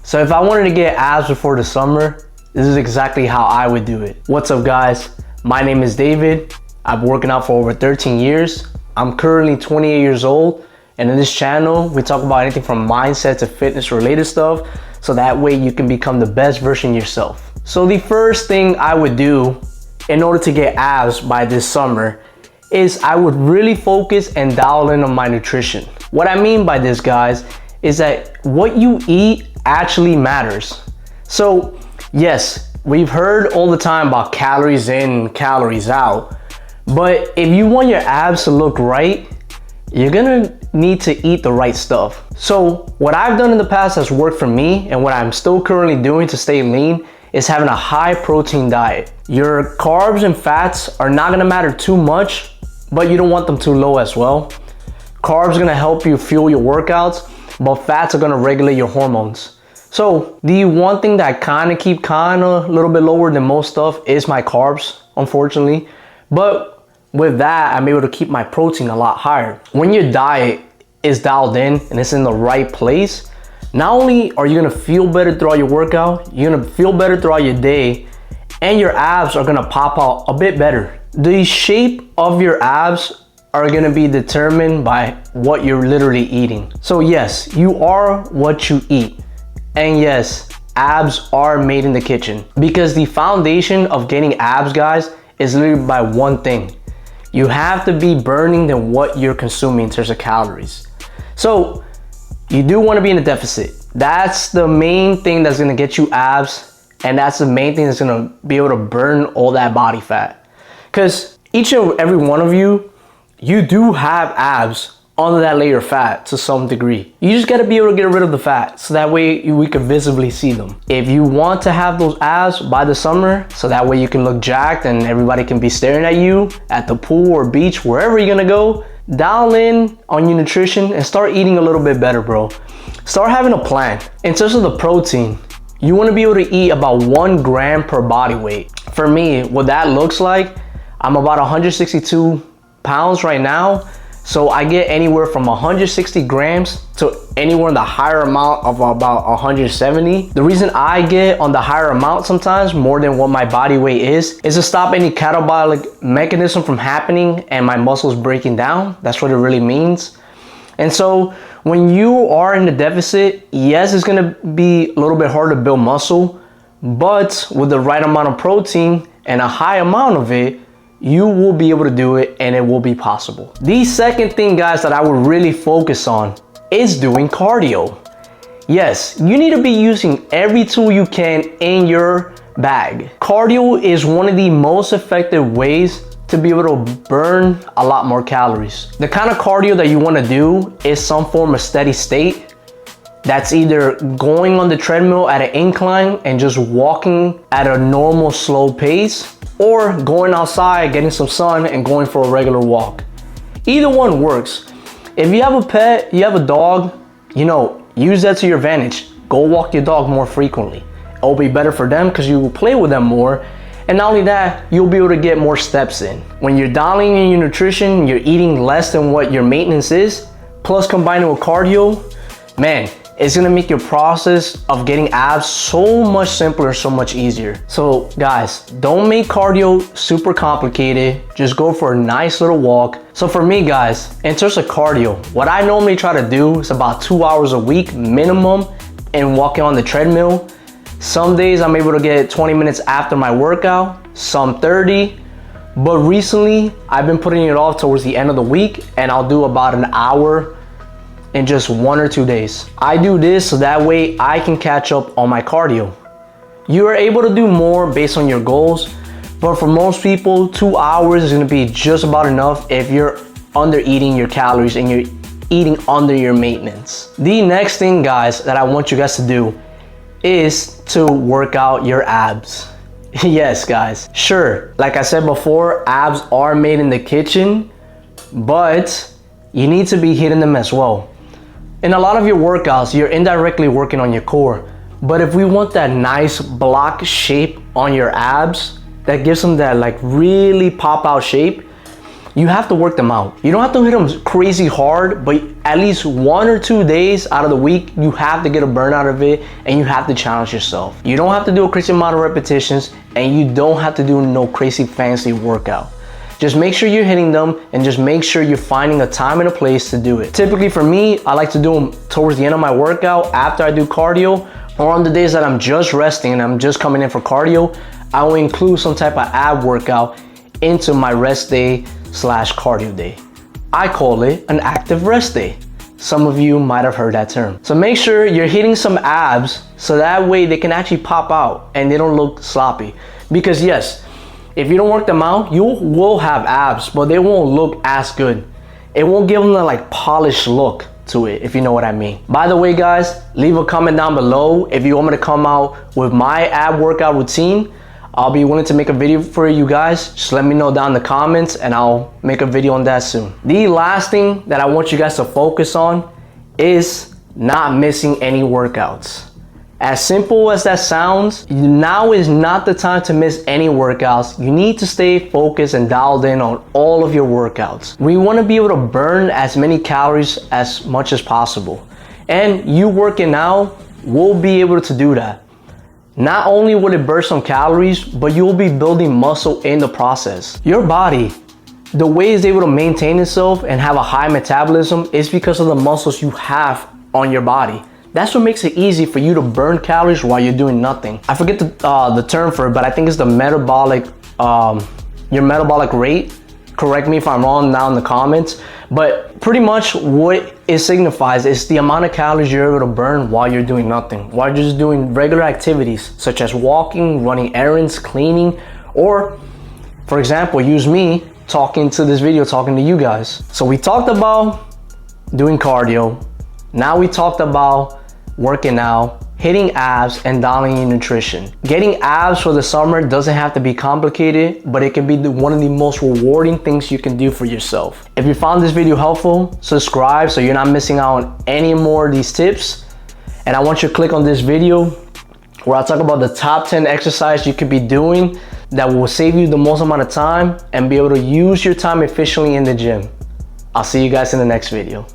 So if I wanted to get abs before the summer, this is exactly how I would do it. What's up guys? My name is David. I've been working out for over 13 years. I'm currently 28 years old. And in this channel, we talk about anything from mindset to fitness related stuff. So that way you can become the best version of yourself. So the first thing I would do in order to get abs by this summer is I would really focus and dial in on my nutrition. What I mean by this, guys, is that what you eat actually matters. So yes, we've heard all the time about calories in, calories out, but if you want your abs to look right, you're gonna need to eat the right stuff. So what I've done in the past has worked for me, and what I'm still currently doing to stay lean is having a high protein diet. Your carbs and fats are not gonna matter too much, but you don't want them too low as well. Carbs are gonna help you fuel your workouts, but fats are gonna regulate your hormones. So the one thing that I keep a little bit lower than most stuff is my carbs, unfortunately. But with that, I'm able to keep my protein a lot higher. When your diet is dialed in and it's in the right place, not only are you gonna feel better throughout your workout, you're gonna feel better throughout your day, and your abs are gonna pop out a bit better. The shape of your abs are gonna be determined by what you're literally eating. So yes, you are what you eat. And yes, abs are made in the kitchen, because the foundation of getting abs, guys, is literally by one thing. You have to be burning than what you're consuming in terms of calories. So you do want to be in a deficit. That's the main thing that's going to get you abs, and that's the main thing that's going to be able to burn all that body fat. Because each and every one of you do have abs under that layer of fat to some degree. You just got to be able to get rid of the fat, so that way we can visibly see them. If you want to have those abs by the summer, so that way you can look jacked and everybody can be staring at you at the pool or beach, wherever you're gonna go, dial in on your nutrition and start eating a little bit better, bro. Start having a plan. In terms of the protein, you want to be able to eat about 1 gram per body weight. For me, what that looks like, I'm about 162 pounds right now. So I get anywhere from 160 grams to anywhere in the higher amount of about 170. The reason I get on the higher amount sometimes more than what my body weight is to stop any catabolic mechanism from happening and my muscles breaking down. That's what it really means. And so when you are in the deficit, yes, it's gonna be a little bit hard to build muscle, but with the right amount of protein and a high amount of it, you will be able to do it, and it will be possible. The second thing, guys, that I would really focus on is doing cardio. Yes, you need to be using every tool you can in your bag. Cardio is one of the most effective ways to be able to burn a lot more calories. The kind of cardio that you want to do is some form of steady state. That's either going on the treadmill at an incline and just walking at a normal slow pace, or going outside, getting some sun and going for a regular walk. Either one works. If you have a pet, you have a dog, use that to your advantage. Go walk your dog more frequently. It'll be better for them because you will play with them more. And not only that, you'll be able to get more steps in. When you're dialing in your nutrition, you're eating less than what your maintenance is, plus combining with cardio, man, it's gonna make your process of getting abs so much simpler, so much easier. So guys, don't make cardio super complicated. Just go for a nice little walk. So for me, guys, in terms of cardio, what I normally try to do is about 2 hours a week minimum and walking on the treadmill. Some days I'm able to get 20 minutes after my workout, some 30. But recently, I've been putting it off towards the end of the week, and I'll do about an hour in just 1 or 2 days. I do this so that way I can catch up on my cardio. You are able to do more based on your goals, but for most people, 2 hours is gonna be just about enough if you're under eating your calories and you're eating under your maintenance. The next thing, guys, that I want you guys to do is to work out your abs. Yes, guys, sure, like I said before, abs are made in the kitchen, but you need to be hitting them as well. In a lot of your workouts, you're indirectly working on your core. But if we want that nice block shape on your abs, that gives them that like really pop out shape, you have to work them out. You don't have to hit them crazy hard, but at least 1 or 2 days out of the week, you have to get a burnout of it, and you have to challenge yourself. You don't have to do a crazy amount of repetitions, and you don't have to do no crazy fancy workout. Just make sure you're hitting them, and just make sure you're finding a time and a place to do it. Typically for me, I like to do them towards the end of my workout after I do cardio, or on the days that I'm just resting and I'm just coming in for cardio, I will include some type of ab workout into my rest day / cardio day. I call it an active rest day. Some of you might have heard that term. So make sure you're hitting some abs so that way they can actually pop out and they don't look sloppy. Because yes, if you don't work them out, you will have abs, but they won't look as good. It won't give them the like polished look to it, if you know what I mean. By the way, guys, leave a comment down below if you want me to come out with my ab workout routine. I'll be willing to make a video for you guys. Just let me know down in the comments and I'll make a video on that soon. The last thing that I want you guys to focus on is not missing any workouts. As simple as that sounds, now is not the time to miss any workouts. You need to stay focused and dialed in on all of your workouts. We want to be able to burn as many calories as much as possible. And you working out will be able to do that. Not only will it burn some calories, but you'll be building muscle in the process. Your body, the way it's able to maintain itself and have a high metabolism is because of the muscles you have on your body. That's what makes it easy for you to burn calories while you're doing nothing. I forget the term for it, but I think it's the metabolic, your metabolic rate. Correct me if I'm wrong down in the comments. But pretty much what it signifies is the amount of calories you're able to burn while you're doing nothing. While you're just doing regular activities such as walking, running errands, cleaning, or for example, use me talking to this video, talking to you guys. So we talked about doing cardio. Now we talked about working out, hitting abs, and dialing in nutrition. Getting abs for the summer doesn't have to be complicated, but it can be one of the most rewarding things you can do for yourself. If you found this video helpful, subscribe so you're not missing out on any more of these tips. And I want you to click on this video where I talk about the top 10 exercises you could be doing that will save you the most amount of time and be able to use your time efficiently in the gym. I'll see you guys in the next video.